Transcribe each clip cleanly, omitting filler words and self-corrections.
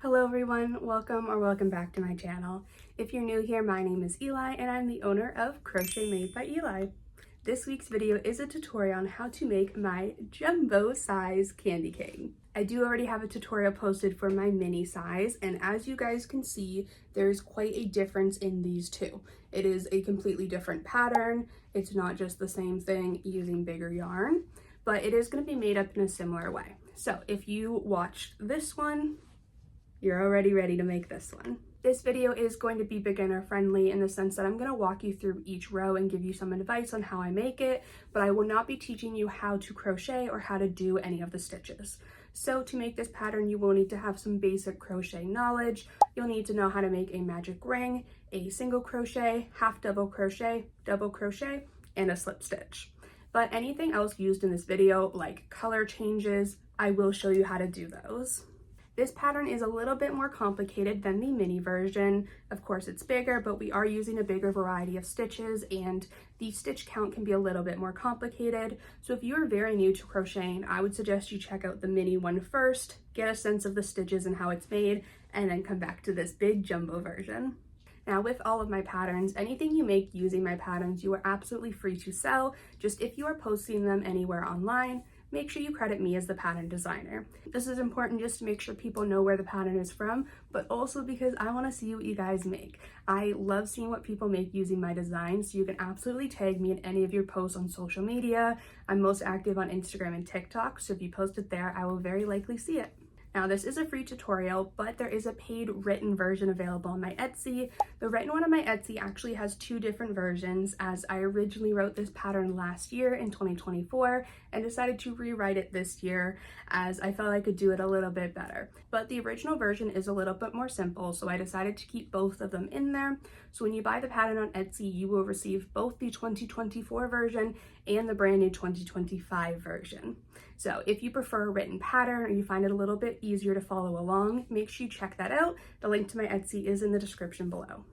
Hello everyone, welcome back to my channel. If you're new here, my name is Eli and I'm the owner of Crochet Made by Eli. This week's video is a tutorial on how to make my jumbo size candy cane. I do already have a tutorial posted for my mini size, and as you guys can see, there's quite a difference in these two. It is a completely different pattern. It's not just the same thing using bigger yarn, but it is going to be made up in a similar way. So if you watched this one, you're already ready to make this one. This video is going to be beginner friendly in the sense that I'm going to walk you through each row and give you some advice on how I make it, but I will not be teaching you how to crochet or how to do any of the stitches. So to make this pattern, you will need to have some basic crochet knowledge. You'll need to know how to make a magic ring, a single crochet, half double crochet, and a slip stitch. But anything else used in this video, like color changes, I will show you how to do those. This pattern is a little bit more complicated than the mini version. Of course, it's bigger, but we are using a bigger variety of stitches and the stitch count can be a little bit more complicated. So if you're very new to crocheting, I would suggest you check out the mini one first, get a sense of the stitches and how it's made, and then come back to this big jumbo version. Now, with all of my patterns, anything you make using my patterns, you are absolutely free to sell. Just if you are posting them anywhere online, make sure you credit me as the pattern designer. This is important just to make sure people know where the pattern is from, but also because I want to see what you guys make. I love seeing what people make using my designs, so you can absolutely tag me in any of your posts on social media. I'm most active on Instagram and TikTok, so if you post it there, I will very likely see it. Now, this is a free tutorial, but there is a paid written version available on my Etsy. The written one on my Etsy actually has two different versions, as I originally wrote this pattern last year in 2024 and decided to rewrite it this year as I felt I could do it a little bit better. But the original version is a little bit more simple, so I decided to keep both of them in there. So when you buy the pattern on Etsy, you will receive both the 2024 version and the brand new 2025 version. So if you prefer a written pattern or you find it a little bit easier to follow along, make sure you check that out. The link to my Etsy is in the description below.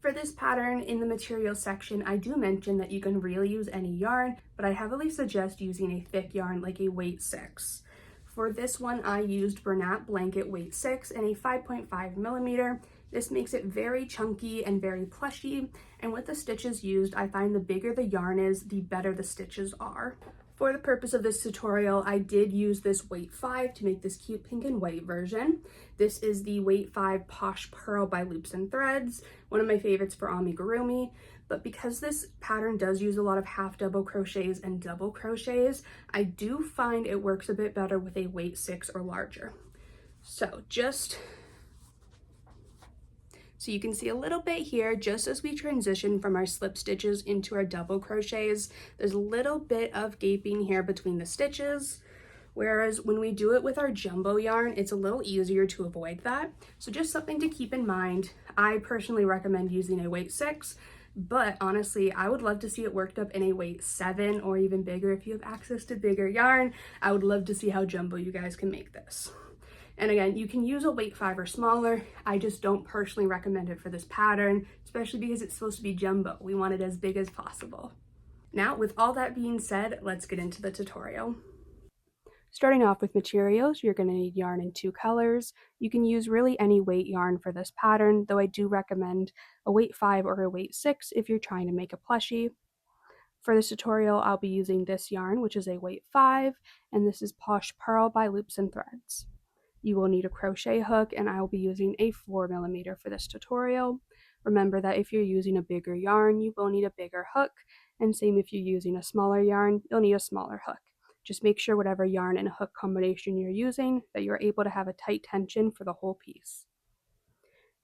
For this pattern, in the materials section, I do mention that you can really use any yarn, but I heavily suggest using a thick yarn like a weight 6. For this one, I used Bernat Blanket weight 6 and a 5.5 millimeter. This makes it very chunky and very plushy, and with the stitches used, I find the bigger the yarn is, the better the stitches are. For the purpose of this tutorial, I did use this weight 5 to make this cute pink and white version. This is the weight 5 Posh Pearl by Loops and Threads, one of my favorites for amigurumi. But because this pattern does use a lot of half double crochets and double crochets, I do find it works a bit better with a weight 6 or larger. So you can see a little bit here, just as we transition from our slip stitches into our double crochets, there's a little bit of gaping here between the stitches, whereas when we do it with our jumbo yarn, it's a little easier to avoid that. So just something to keep in mind. I personally recommend using a weight 6, but honestly, I would love to see it worked up in a weight 7 or even bigger. If you have access to bigger yarn, I would love to see how jumbo you guys can make this. And again, you can use a weight 5 or smaller. I just don't personally recommend it for this pattern, especially because it's supposed to be jumbo. We want it as big as possible. Now, with all that being said, let's get into the tutorial. Starting off with materials, you're going to need yarn in 2 colors. You can use really any weight yarn for this pattern, though I do recommend a weight 5 or a weight 6 if you're trying to make a plushie. For this tutorial, I'll be using this yarn, which is a weight 5, and this is Posh Pearl by Loops and Threads. You will need a crochet hook, and I will be using a 4 millimeter for this tutorial. Remember that if you're using a bigger yarn, you will need a bigger hook, and same if you're using a smaller yarn, you'll need a smaller hook. Just make sure whatever yarn and hook combination you're using, that you're able to have a tight tension for the whole piece.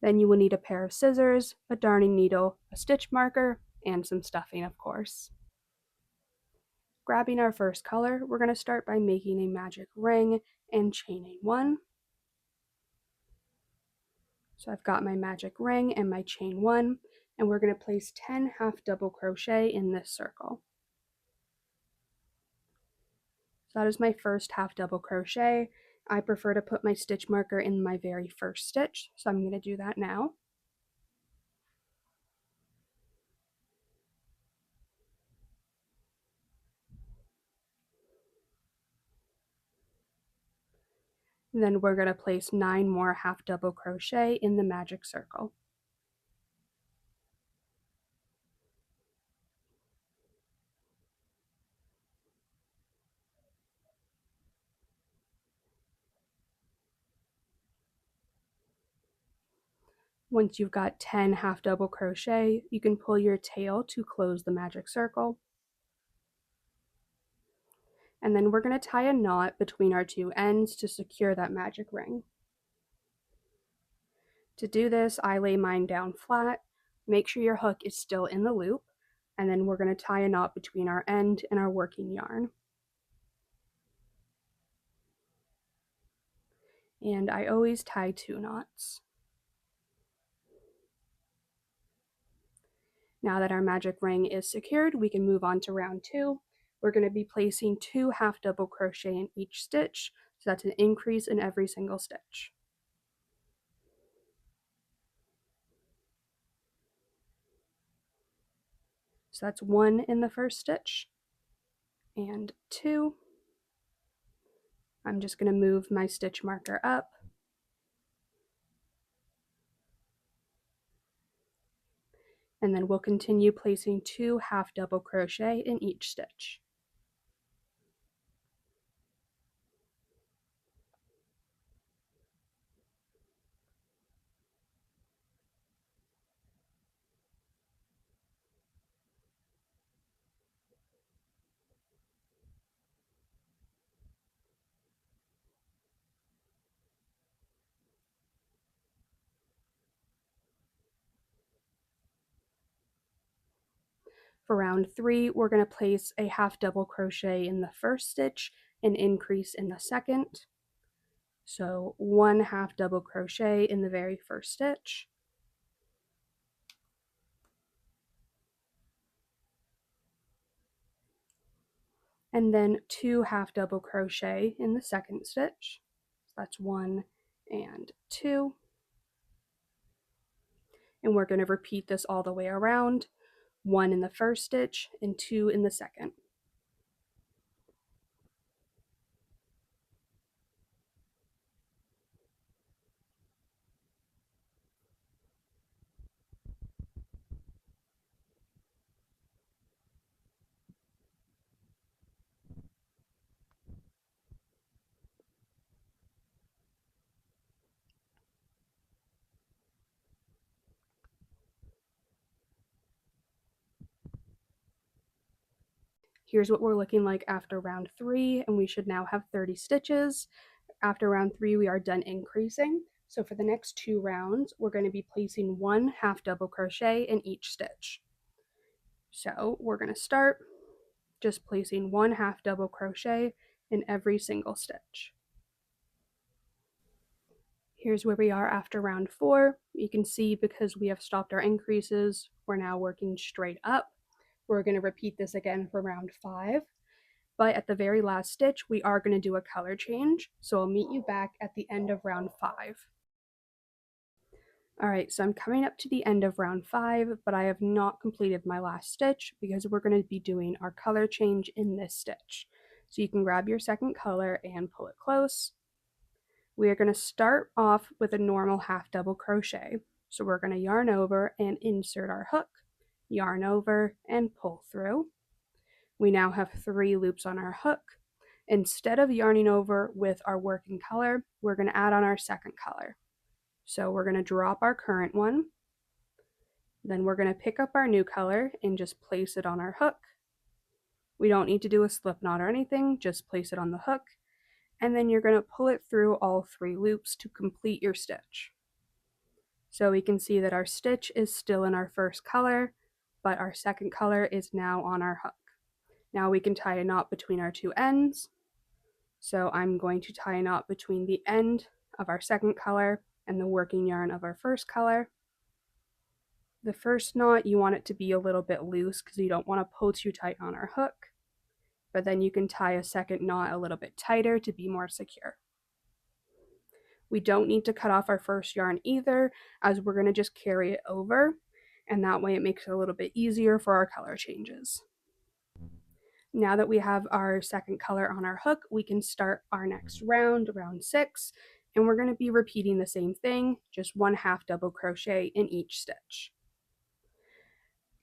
Then you will need a pair of scissors, a darning needle, a stitch marker, and some stuffing, of course. Grabbing our first color, we're going to start by making a magic ring and chaining 1. So I've got my magic ring and my chain 1, and we're going to place 10 half double crochet in this circle. So that is my first half double crochet. I prefer to put my stitch marker in my very first stitch, so I'm going to do that now. Then we're going to place 9 more half double crochet in the magic circle. Once you've got 10 half double crochet, you can pull your tail to close the magic circle. And then we're going to tie a knot between our 2 ends to secure that magic ring. To do this, I lay mine down flat. Make sure your hook is still in the loop, and then we're going to tie a knot between our end and our working yarn. And I always tie 2 knots. Now that our magic ring is secured, we can move on to round 2. We're going to be placing 2 half double crochet in each stitch, so that's an increase in every single stitch. So that's 1 in the first stitch and 2. I'm just going to move my stitch marker up. And then we'll continue placing 2 half double crochet in each stitch. For round 3, we're going to place a half double crochet in the first stitch and increase in the second. So 1 half double crochet in the very first stitch. And then 2 half double crochet in the second stitch. So that's 1 and 2. And we're going to repeat this all the way around. 1 in the first stitch and 2 in the second. Here's what we're looking like after round 3, and we should now have 30 stitches. After round 3, we are done increasing. So for the next 2 rounds, we're going to be placing 1 half double crochet in each stitch. So we're going to start just placing 1 half double crochet in every single stitch. Here's where we are after round 4. You can see because we have stopped our increases, we're now working straight up. We're going to repeat this again for round 5. But at the very last stitch, we are going to do a color change. So I'll meet you back at the end of round 5. Alright, so I'm coming up to the end of round 5, but I have not completed my last stitch because we're going to be doing our color change in this stitch. So you can grab your second color and pull it close. We are going to start off with a normal half double crochet. So we're going to yarn over and insert our hook, yarn over and pull through. We now have 3 loops on our hook. Instead of yarning over with our working color, we're going to add on our second color. So we're going to drop our current one, then we're going to pick up our new color and just place it on our hook. We don't need to do a slip knot or anything, just place it on the hook, and then you're going to pull it through all 3 loops to complete your stitch. So we can see that our stitch is still in our first color, but our second color is now on our hook. Now we can tie a knot between our 2 ends. So I'm going to tie a knot between the end of our second color and the working yarn of our first color. The first knot, you want it to be a little bit loose because you don't want to pull too tight on our hook, but then you can tie a second knot a little bit tighter to be more secure. We don't need to cut off our first yarn either, as we're going to just carry it over, and that way it makes it a little bit easier for our color changes. Now that we have our second color on our hook, we can start our next round, round 6, and we're going to be repeating the same thing, just 1/2 double crochet in each stitch.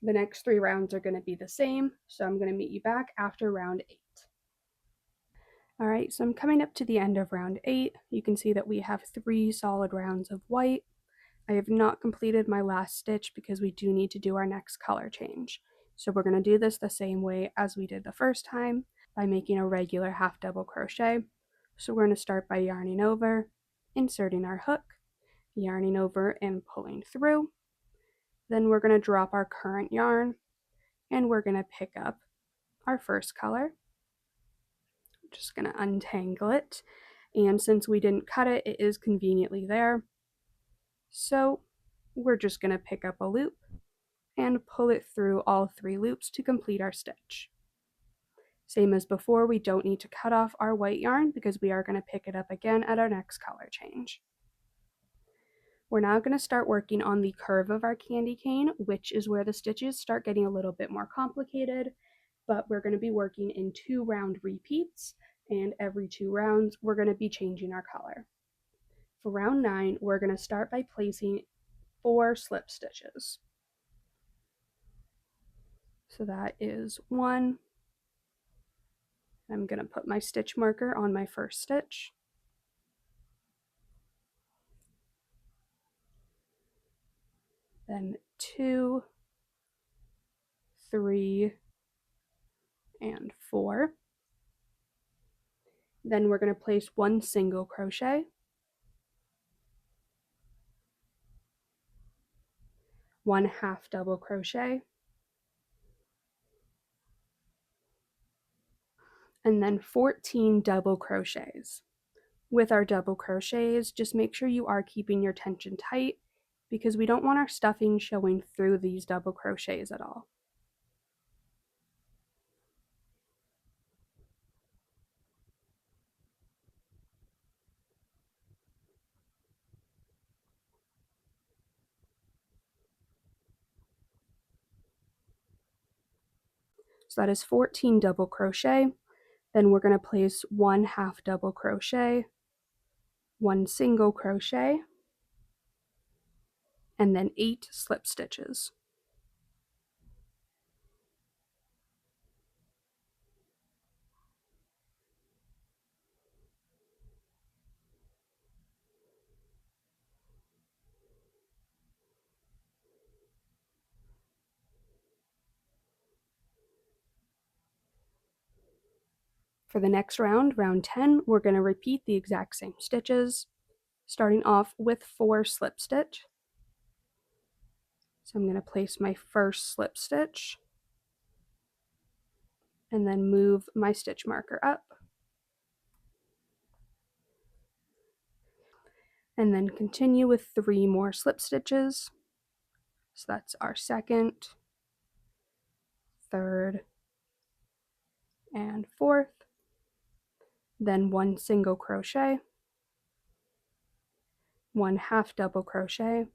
The next 3 rounds are going to be the same, so I'm going to meet you back after round 8. All right, so I'm coming up to the end of round 8. You can see that we have 3 solid rounds of white. I have not completed my last stitch because we do need to do our next color change. So we're going to do this the same way as we did the first time, by making a regular 1/2 double crochet. So we're going to start by yarning over, inserting our hook, yarning over and pulling through. Then we're going to drop our current yarn and we're going to pick up our first color. I'm just going to untangle it, and since we didn't cut it, it is conveniently there. So we're just going to pick up a loop and pull it through all 3 loops to complete our stitch. Same as before, we don't need to cut off our white yarn because we are going to pick it up again at our next color change. We're now going to start working on the curve of our candy cane, which is where the stitches start getting a little bit more complicated, but we're going to be working in 2 round repeats, and every 2 rounds we're going to be changing our color. For round 9, we're going to start by placing 4 slip stitches. So that is 1. I'm going to put my stitch marker on my first stitch. Then 2, 3, and 4. Then we're going to place 1 single crochet, 1/2 double crochet, and then 14 double crochets. With our double crochets, just make sure you are keeping your tension tight because we don't want our stuffing showing through these double crochets at all. So that is 14 double crochet. Then we're going to place 1/2 double crochet, 1 single crochet, and then 8 slip stitches. For the next round, round 10, we're going to repeat the exact same stitches, starting off with 4 slip stitch. So I'm going to place my first slip stitch and then move my stitch marker up. And then continue with 3 more slip stitches. So that's our second, third, and fourth. Then 1 single crochet, 1/2 double crochet,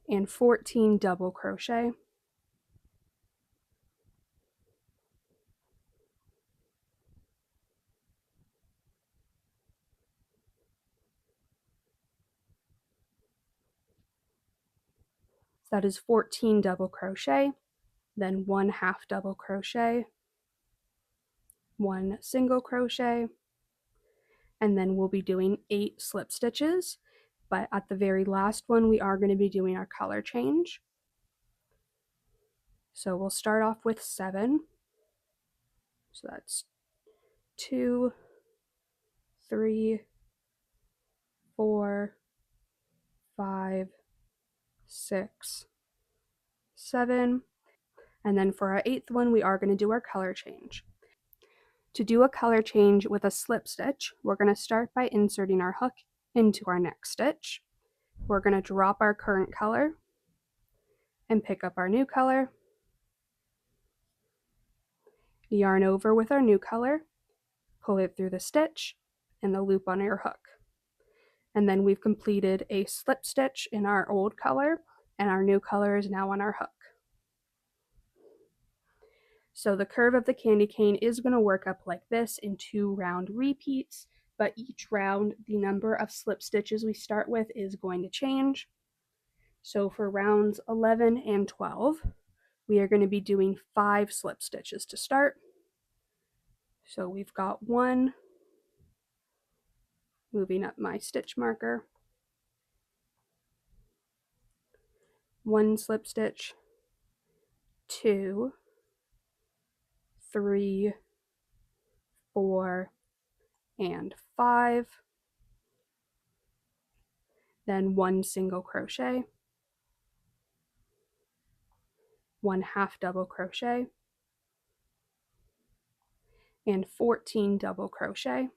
and 14 double crochet. So that is 14 double crochet, then 1/2 double crochet, 1 single crochet, and then we'll be doing 8 slip stitches. But at the very last one, we are going to be doing our color change. So we'll start off with 7. So that's 2, 3, 4, 5, 6, 7. And then for our 8th one, we are going to do our color change. To do a color change with a slip stitch, we're going to start by inserting our hook into our next stitch. We're going to drop our current color and pick up our new color, yarn over with our new color, pull it through the stitch and the loop on your hook. And then we've completed a slip stitch in our old color, and our new color is now on our hook. So the curve of the candy cane is going to work up like this in 2 round repeats, but each round the number of slip stitches we start with is going to change. So for rounds 11 and 12, we are going to be doing 5 slip stitches to start. So we've got 1, moving up my stitch marker, 1 slip stitch, 2, 3, 4, and 5, then 1 single crochet, 1 half double crochet, and 14 double crochet.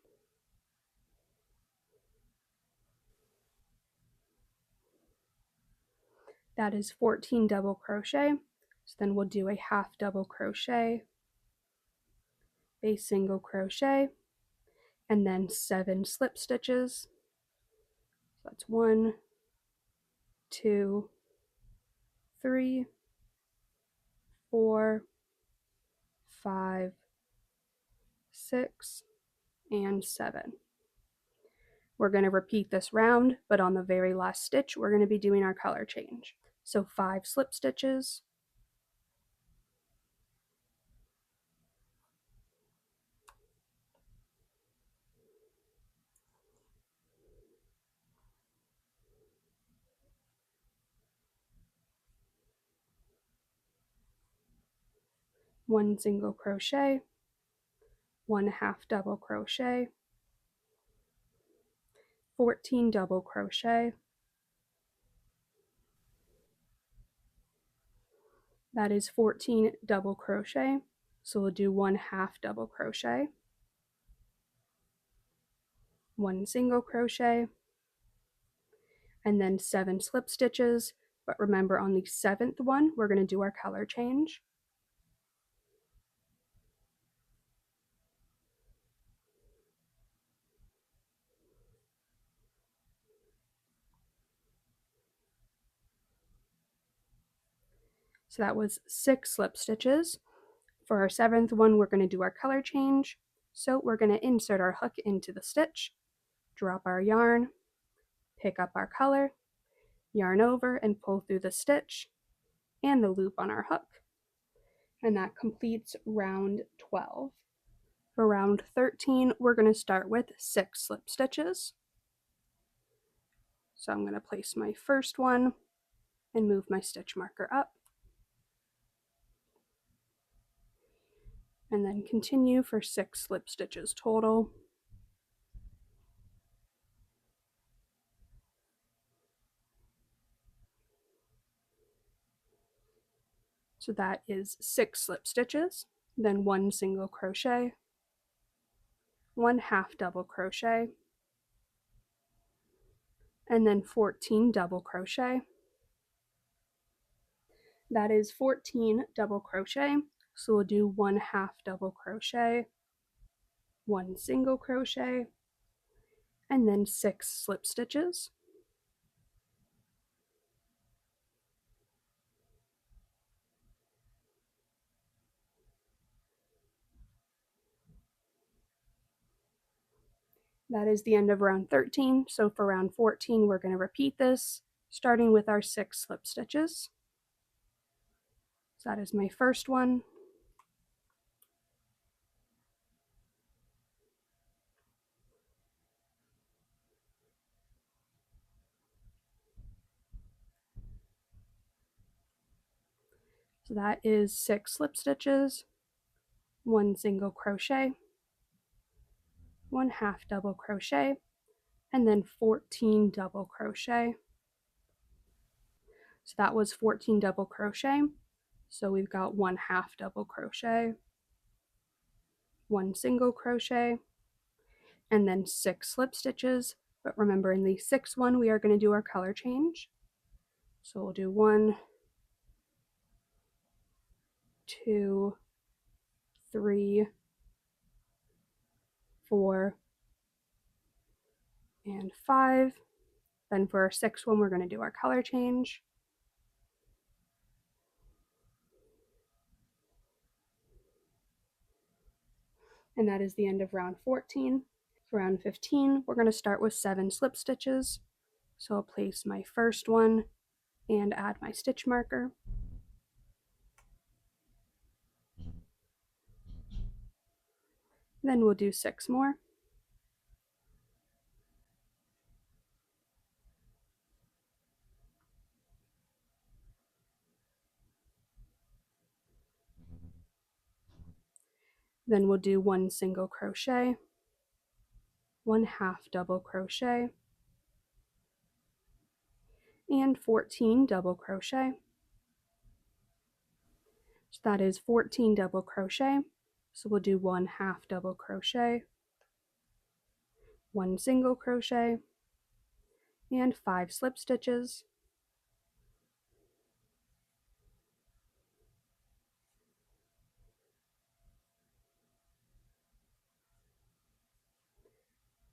That is 14 double crochet. So then we'll do a half double crochet, a single crochet, and then 7 slip stitches. So that's 1, 2, 3, 4, 5, 6, and 7. We're going to repeat this round, but on the very last stitch, we're going to be doing our color change. So 5 slip stitches, 1 single crochet, 1 half double crochet, 14 double crochet. That is 14 double crochet. So we'll do 1 half double crochet, 1 single crochet, and then 7 slip stitches. But remember, on the 7th one, we're going to do our color change. So that was 6 slip stitches. For our 7th one, we're going to do our color change. So we're going to insert our hook into the stitch, drop our yarn, pick up our color, yarn over and pull through the stitch and the loop on our hook. And that completes round 12. For round 13, we're going to start with 6 slip stitches. So I'm going to place my first one and move my stitch marker up. And then continue for 6 slip stitches total. So that is 6 slip stitches, then 1 single crochet, 1 half double crochet, and then 14 double crochet. That is 14 double crochet. So we'll do 1 half double crochet, 1 single crochet, and then 6 slip stitches. That is the end of round 13. So for round 14, we're going to repeat this, starting with our 6 slip stitches. So that is my first one. So that is 6 slip stitches, 1 single crochet, 1 half double crochet, and then 14 double crochet. So that was 14 double crochet. So we've got 1 half double crochet, 1 single crochet, and then 6 slip stitches. But remember, in the 6th one, we are going to do our color change. So we'll do 1, 2, 3, 4, and 5. Then for our 6th one, we're going to do our color change. and that is the end of round 14. For round 15, we're going to start with 7 slip stitches. So I'll place my first one and add my stitch marker. Then we'll do 6 more. Then we'll do 1 single crochet, 1 half double crochet, and 14 double crochet. So that is 14 double crochet. So we'll do 1 half double crochet, 1 single crochet, and 5 slip stitches.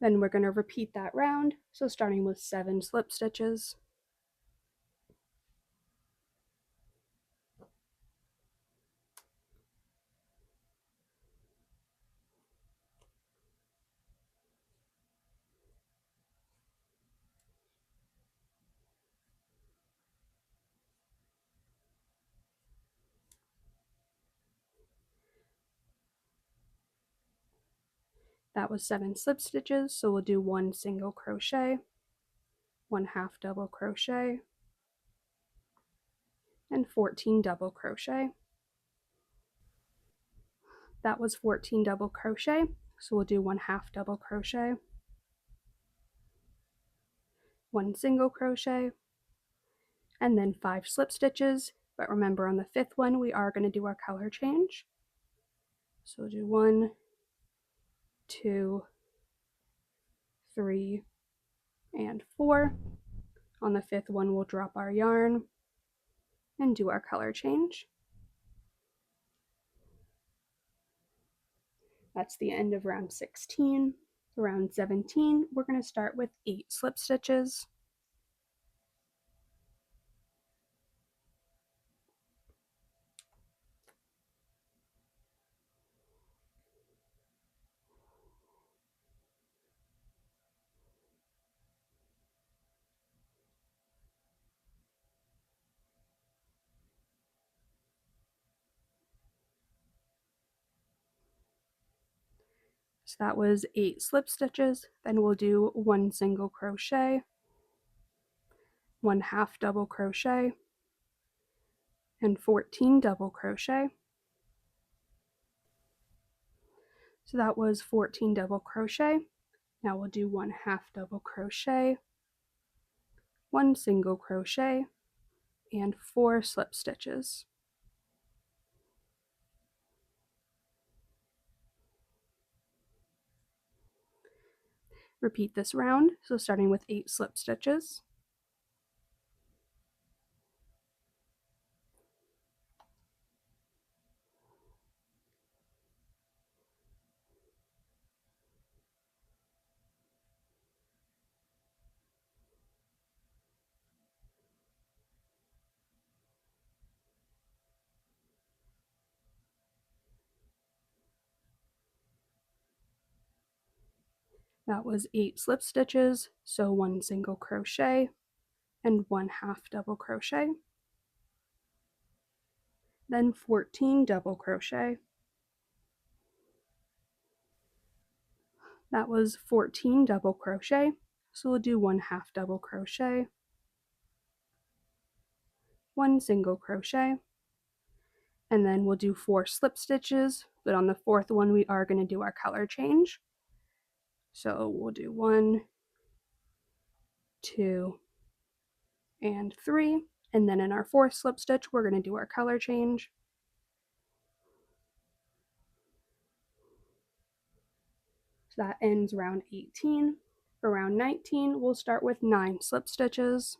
Then we're going to repeat that round, so starting with 7 slip stitches. That was 7 slip stitches, so we'll do 1 single crochet, 1 half double crochet, and 14 double crochet. That was 14 double crochet, so we'll do 1 half double crochet, 1 single crochet, and then 5 slip stitches. But remember, on the 5th one, we are going to do our color change. So we'll do 1, 2, 3, and 4. On the 5th one, we'll drop our yarn and do our color change. That's the end of round 16. For round 17, we're going to start with 8 slip stitches. So that was 8 slip stitches. Then we'll do 1 single crochet, 1 half double crochet, and 14 double crochet. So that was 14 double crochet. Now we'll do 1 half double crochet, 1 single crochet, and 4 slip stitches. Repeat this round, so starting with 8 slip stitches. That was 8 slip stitches, so 1 single crochet and 1 half double crochet, then 14 double crochet. That was 14 double crochet, so we'll do 1 half double crochet, 1 single crochet, and then we'll do 4 slip stitches, but on the 4th one we are going to do our color change. So we'll do 1, 2, and 3, and then in our 4th slip stitch we're going to do our color change. So that ends round 18. For round 19, we'll start with 9 slip stitches.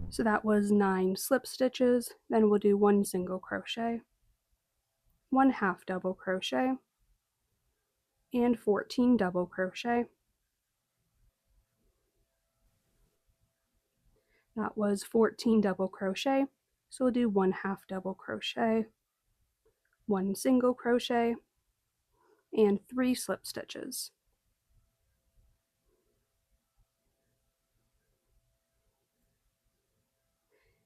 So that was 9 slip stitches. Then we'll do 1 single crochet, 1 half double crochet, and 14 double crochet. That was 14 double crochet. So we'll do 1 half double crochet, 1 single crochet, and 3 slip stitches.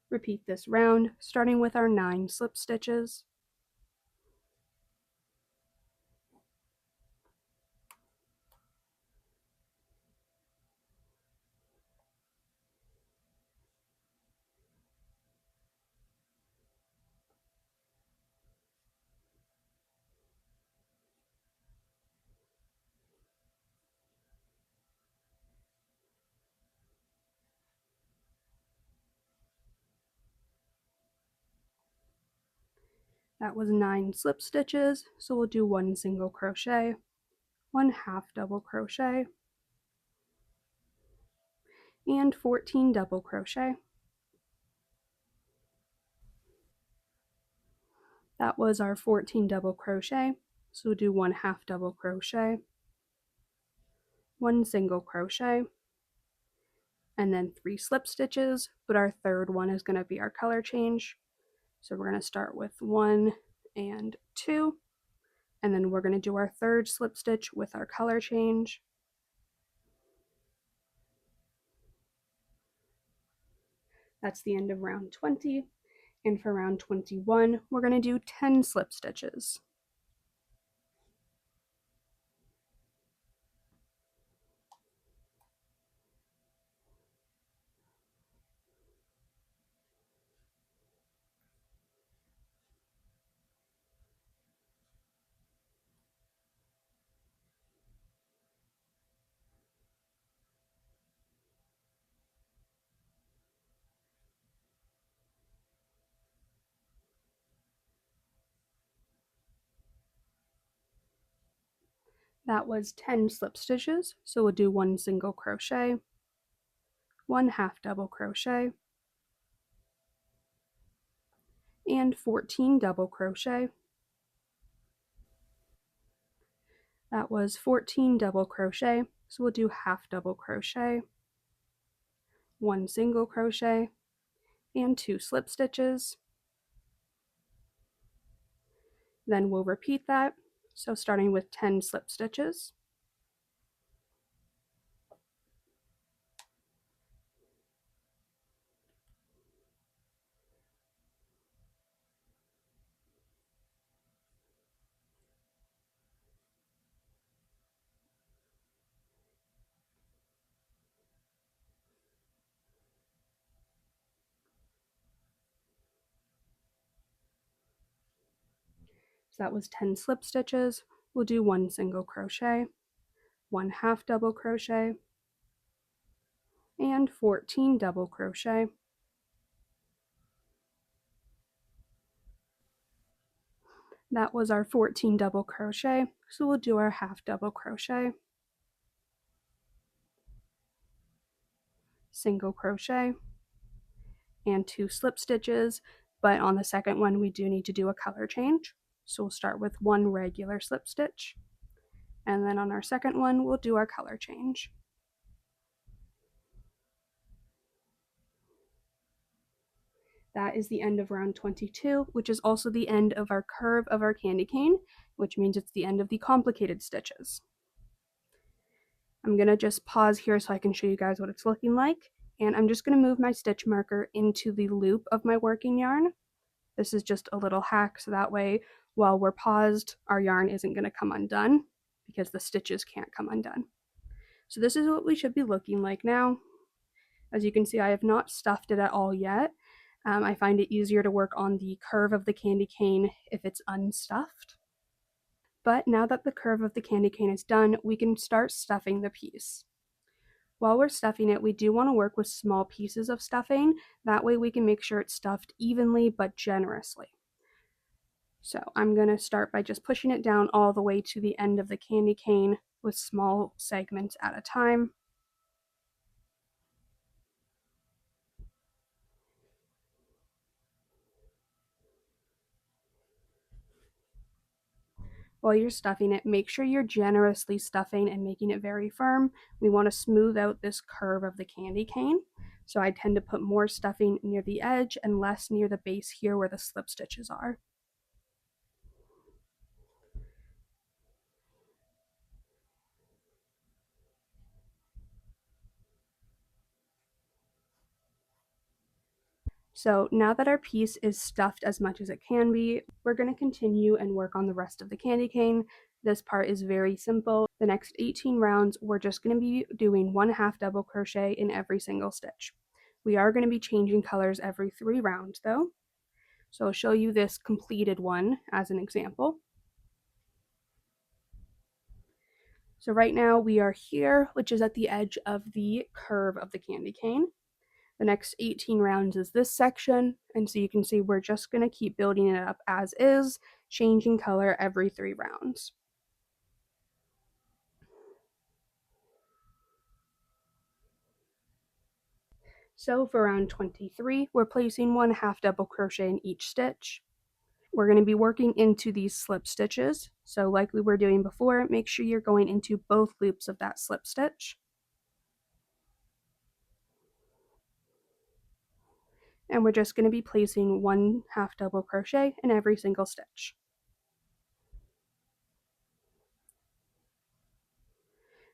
Repeat this round, starting with our 9 slip stitches. That was 9 slip stitches, so we'll do 1 single crochet, 1 half double crochet, and 14 double crochet. That was our 14 double crochet, so we'll do 1 half double crochet, 1 single crochet, and then 3 slip stitches, but our third one is going to be our color change. So we're going to start with 1 and 2, and then we're going to do our third slip stitch with our color change. That's the end of round 20, and for round 21, we're going to do 10 slip stitches. That was 10 slip stitches, so we'll do 1 single crochet, 1 half double crochet, and 14 double crochet. That was 14 double crochet, so we'll do half double crochet, 1 single crochet, and 2 slip stitches. Then we'll repeat that, so starting with 10 slip stitches. So that was 10 slip stitches. We'll do 1 single crochet, 1 half double crochet, and 14 double crochet. That was our 14 double crochet, so we'll do our half double crochet, single crochet, and 2 slip stitches, but on the second one we do need to do a color change. So we'll start with 1 regular slip stitch, and then on our second one we'll do our color change. That is the end of round 22, which is also the end of our curve of our candy cane, which means it's the end of the complicated stitches. I'm going to just pause here so I can show you guys what it's looking like, and I'm just going to move my stitch marker into the loop of my working yarn. This is just a little hack, so that way while we're paused, our yarn isn't going to come undone because the stitches can't come undone. So this is what we should be looking like now. As you can see, I have not stuffed it at all yet. I find it easier to work on the curve of the candy cane if it's unstuffed. But now that the curve of the candy cane is done, we can start stuffing the piece. While we're stuffing it, we do want to work with small pieces of stuffing. That way we can make sure it's stuffed evenly but generously. So I'm going to start by just pushing it down all the way to the end of the candy cane with small segments at a time. While you're stuffing it, make sure you're generously stuffing and making it very firm. We want to smooth out this curve of the candy cane. So I tend to put more stuffing near the edge and less near the base here where the slip stitches are. So now that our piece is stuffed as much as it can be, we're going to continue and work on the rest of the candy cane. This part is very simple. The next 18 rounds, we're just going to be doing 1/2 double crochet in every single stitch. We are going to be changing colors every 3 rounds though. So I'll show you this completed one as an example. So right now we are here, which is at the edge of the curve of the candy cane. The next 18 rounds is this section, and so you can see we're just going to keep building it up as is, changing color every 3 rounds. So for round 23, we're placing 1/2 double crochet in each stitch. We're going to be working into these slip stitches, so like we were doing before, make sure you're going into both loops of that slip stitch. And we're just going to be placing 1/2 double crochet in every single stitch.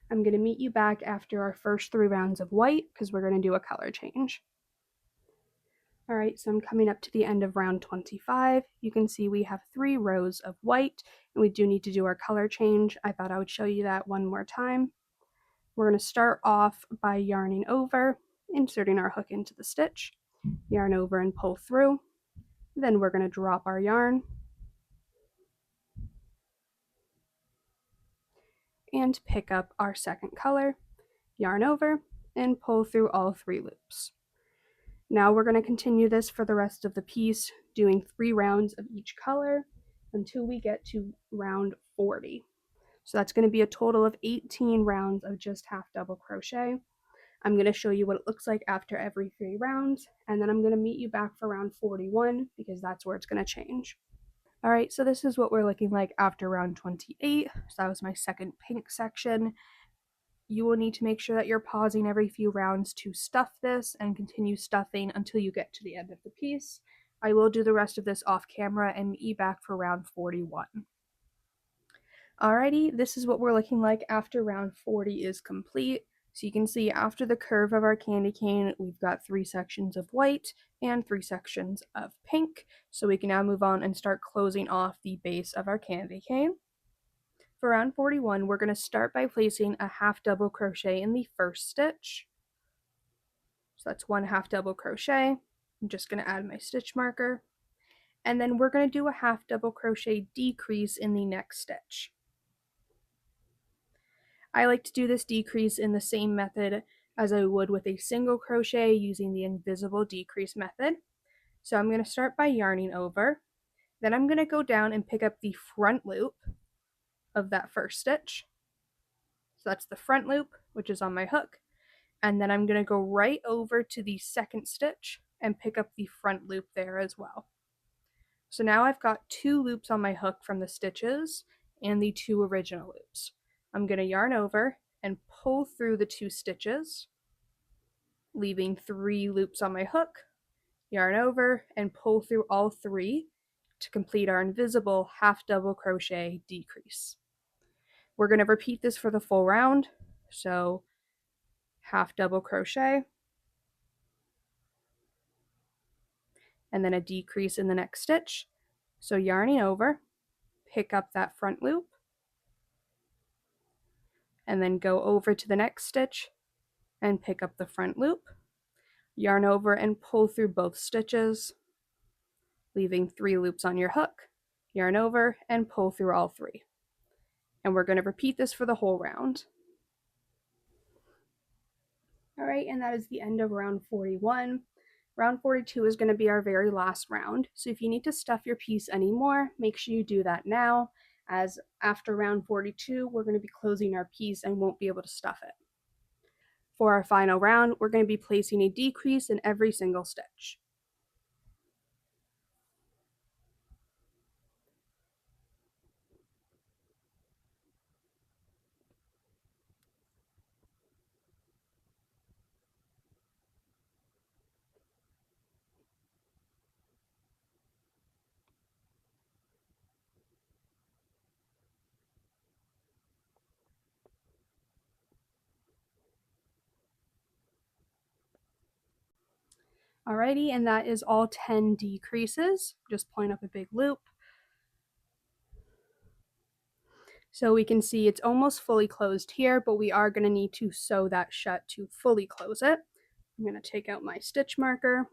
I'm going to meet you back after our first 3 rounds of white because we're going to do a color change. Alright, so I'm coming up to the end of round 25. You can see we have 3 rows of white, and we do need to do our color change. I thought I would show you that one more time. We're going to start off by yarning over, inserting our hook into the stitch, yarn over and pull through. Then we're going to drop our yarn and pick up our second color, yarn over, and pull through all 3 loops. Now we're going to continue this for the rest of the piece, doing 3 rounds of each color until we get to round 40. So that's going to be a total of 18 rounds of just half double crochet. I'm going to show you what it looks like after every 3 rounds, and then I'm going to meet you back for round 41 because that's where it's going to change. Alright, so this is what we're looking like after round 28. So that was my second pink section. You will need to make sure that you're pausing every few rounds to stuff this and continue stuffing until you get to the end of the piece. I will do the rest of this off camera and meet you back for round 41. Alrighty, this is what we're looking like after round 40 is complete. So you can see after the curve of our candy cane, we've got 3 sections of white and 3 sections of pink. So we can now move on and start closing off the base of our candy cane. For round 41, we're going to start by placing a half double crochet in the first stitch. So that's 1/2 double crochet. I'm just going to add my stitch marker. And then we're going to do a half double crochet decrease in the next stitch. I like to do this decrease in the same method as I would with a single crochet using the invisible decrease method. So I'm going to start by yarning over. Then I'm going to go down and pick up the front loop of that first stitch. So that's the front loop, which is on my hook. And then I'm going to go right over to the second stitch and pick up the front loop there as well. So now I've got 2 loops on my hook from the stitches and the 2 original loops. I'm going to yarn over and pull through the 2 stitches, leaving 3 loops on my hook, yarn over and pull through all 3 to complete our invisible half double crochet decrease. We're going to repeat this for the full round. So half double crochet, and then a decrease in the next stitch. So yarning over, pick up that front loop, and then go over to the next stitch and pick up the front loop, yarn over and pull through both stitches, leaving 3 loops on your hook, yarn over and pull through all 3. And we're going to repeat this for the whole round. Alright, and that is the end of round 41. Round 42 is going to be our very last round, so if you need to stuff your piece anymore, make sure you do that now, as after round 42, we're going to be closing our piece and won't be able to stuff it. For our final round, we're going to be placing a decrease in every single stitch. Alrighty, and that is all 10 decreases. Just pulling up a big loop. So we can see it's almost fully closed here, but we are going to need to sew that shut to fully close it. I'm going to take out my stitch marker,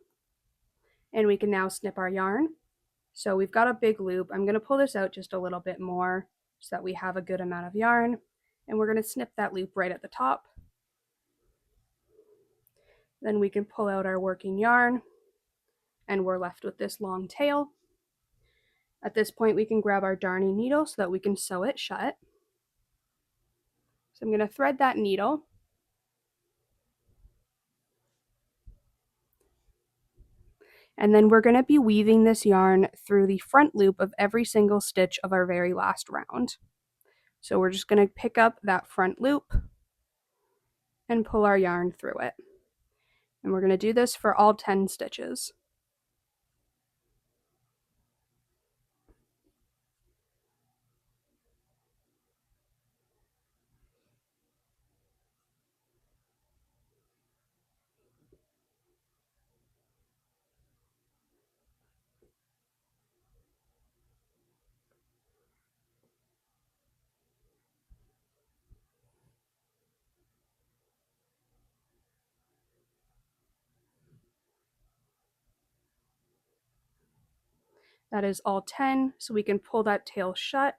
and we can now snip our yarn. So we've got a big loop. I'm going to pull this out just a little bit more so that we have a good amount of yarn, and we're going to snip that loop right at the top. Then we can pull out our working yarn, and we're left with this long tail. At this point, we can grab our darning needle so that we can sew it shut. So I'm going to thread that needle. And then we're going to be weaving this yarn through the front loop of every single stitch of our very last round. So we're just going to pick up that front loop and pull our yarn through it. And we're going to do this for all 10 stitches. That is all 10, so we can pull that tail shut.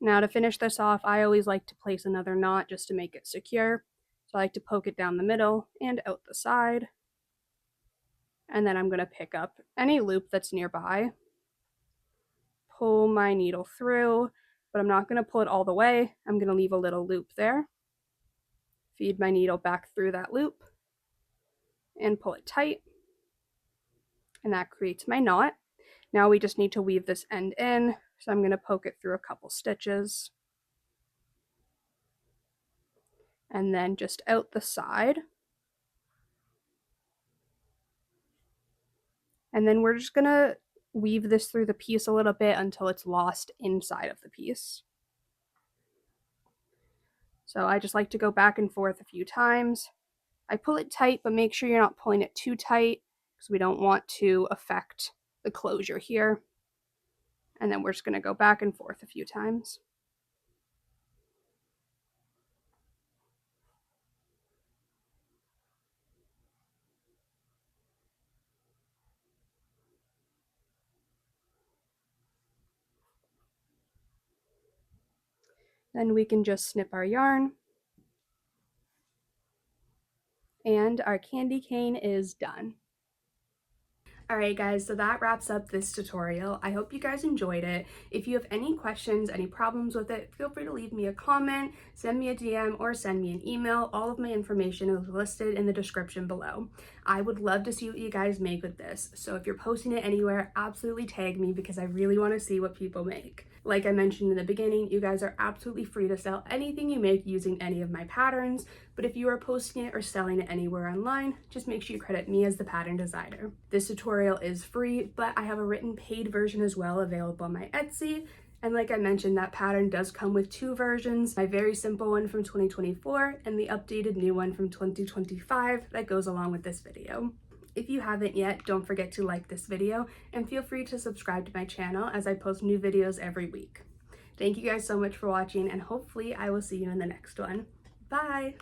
Now to finish this off, I always like to place another knot just to make it secure. So I like to poke it down the middle and out the side. And then I'm going to pick up any loop that's nearby, pull my needle through, but I'm not going to pull it all the way. I'm going to leave a little loop there, feed my needle back through that loop, and pull it tight. And that creates my knot. Now we just need to weave this end in, so I'm going to poke it through a couple stitches. And then just out the side. And then we're just going to weave this through the piece a little bit until it's lost inside of the piece. So I just like to go back and forth a few times. I pull it tight, but make sure you're not pulling it too tight because we don't want to affect the closure here. And then we're just going to go back and forth a few times. Then we can just snip our yarn. And our candy cane is done. Alright guys, so that wraps up this tutorial. I hope you guys enjoyed it. If you have any questions, any problems with it, feel free to leave me a comment, send me a DM, or send me an email. All of my information is listed in the description below. I would love to see what you guys make with this, so if you're posting it anywhere, absolutely tag me because I really want to see what people make. Like I mentioned in the beginning, you guys are absolutely free to sell anything you make using any of my patterns, but if you are posting it or selling it anywhere online, just make sure you credit me as the pattern designer. This tutorial is free, but I have a written paid version as well available on my Etsy. And like I mentioned, that pattern does come with two versions, my very simple one from 2024 and the updated new one from 2025 that goes along with this video. If you haven't yet, don't forget to like this video and feel free to subscribe to my channel as I post new videos every week. Thank you guys so much for watching, and hopefully I will see you in the next one. Bye!